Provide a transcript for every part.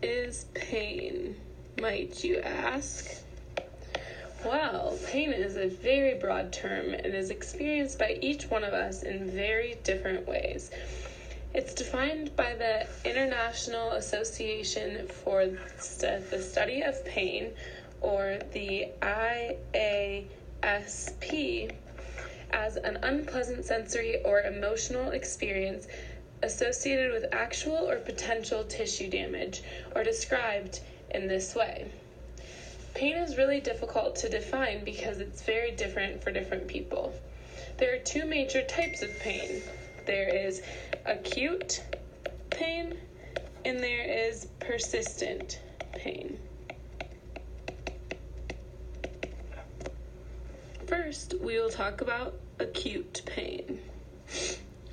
is pain, might you ask? Well, pain is a very broad term and is experienced by each one of us in very different ways. It's defined by the International Association for the Study of Pain, or the IASP, as an unpleasant sensory or emotional experience associated with actual or potential tissue damage, or described in this way. Pain is really difficult to define because it's very different for different people. There are two major types of pain. There is acute pain and there is persistent pain. First, we will talk about acute pain.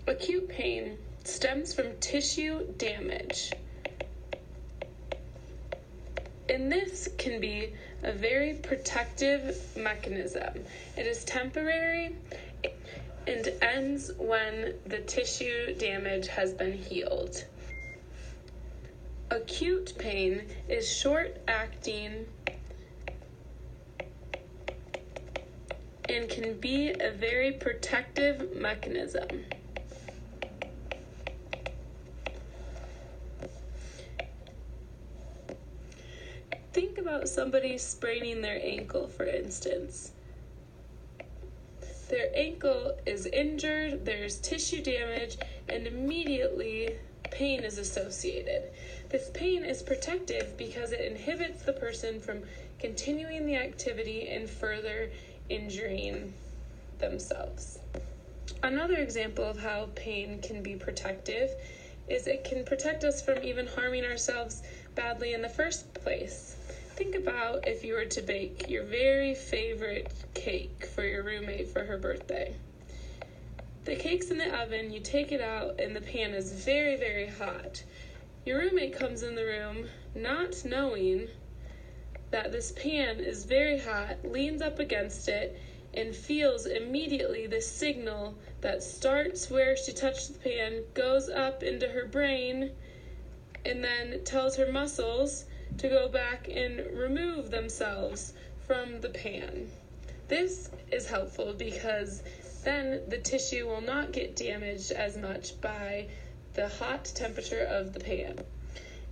Acute pain stems from tissue damage. And this can be a very protective mechanism. It is temporary and ends when the tissue damage has been healed. Acute pain is short-acting and can be a very protective mechanism. Think about somebody spraining their ankle, for instance. Their ankle is injured, there's tissue damage, and immediately pain is associated. This pain is protective because it inhibits the person from continuing the activity and further injuring themselves. Another example of how pain can be protective is it can protect us from even harming ourselves badly in the first place. Think about if you were to bake your very favorite cake for your roommate for her birthday. The cake's in the oven, you take it out, and the pan is very, very hot. Your roommate comes in the room, not knowing that this pan is very hot, leans up against it, and feels immediately the signal that starts where she touched the pan, goes up into her brain, and then tells her muscles to go back and remove themselves from the pan. This is helpful because then the tissue will not get damaged as much by the hot temperature of the pan.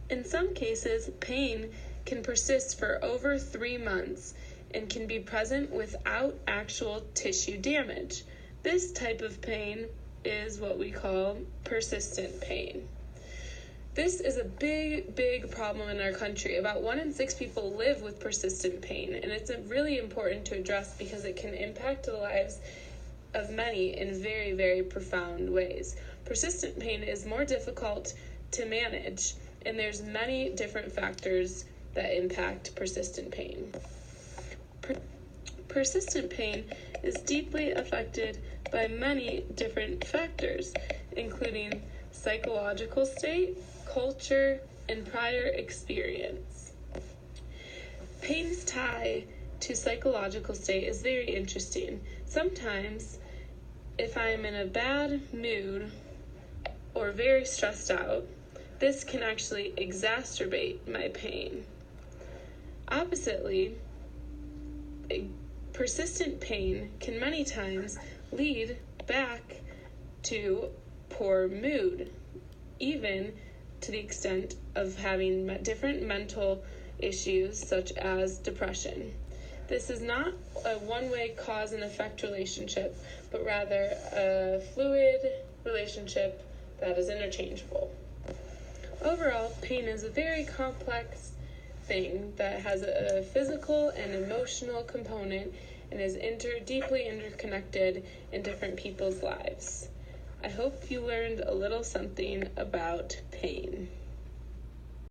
In some cases, pain can persist for over 3 months and can be present without actual tissue damage. This type of pain is what we call persistent pain. This is a big, big problem in our country. About 1 in 6 people live with persistent pain, and it's really important to address because it can impact the lives of many in very, very profound ways. Persistent pain is more difficult to manage, and there's many different factors that impact persistent pain. Persistent pain is deeply affected by many different factors, including psychological state, culture, and prior experience. Pain's tie to psychological state is very interesting. Sometimes, if I am in a bad mood or very stressed out, this can actually exacerbate my pain. Oppositely, persistent pain can many times lead back to poor mood, even to the extent of having different mental issues such as depression. This is not a one-way cause and effect relationship, but rather a fluid relationship that is interchangeable. Overall, pain is a very complex thing that has a physical and emotional component and is deeply interconnected in different people's lives. I hope you learned a little something about pain.